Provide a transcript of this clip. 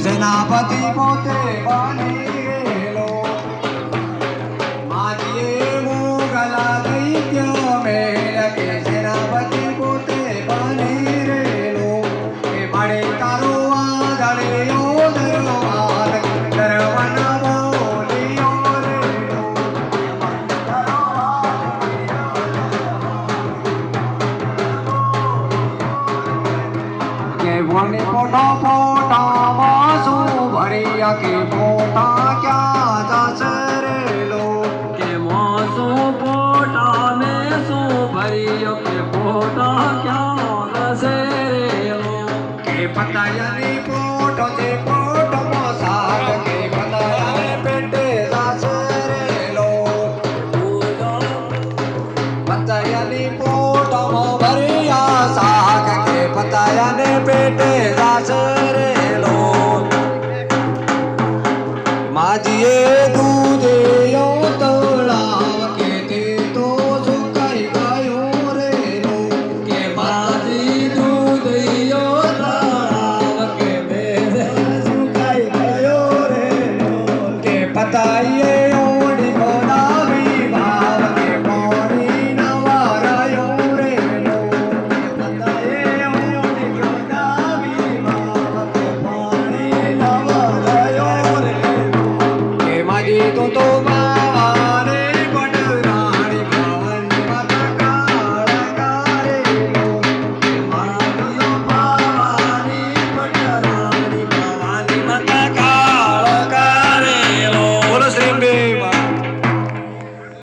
सेनापति पोते बनी गेलो माजिए मुगला दैत्य मेल के सेनापति पोते बनी गेलो के बड़े तारो आदले योदरो आद दरवन बोलियो रेलो के वने पोटा पोटा भरिया के पोटा क्या दसरे लो के मासो पोटा में सो भरिया के पोटा क्या दसरे लो के पतायनी पोटो ते पोटो मोसाग के पतायने पेटे दसरे लो पतायनी पोटो मो भरिया साग के पतायने पेटे दसरे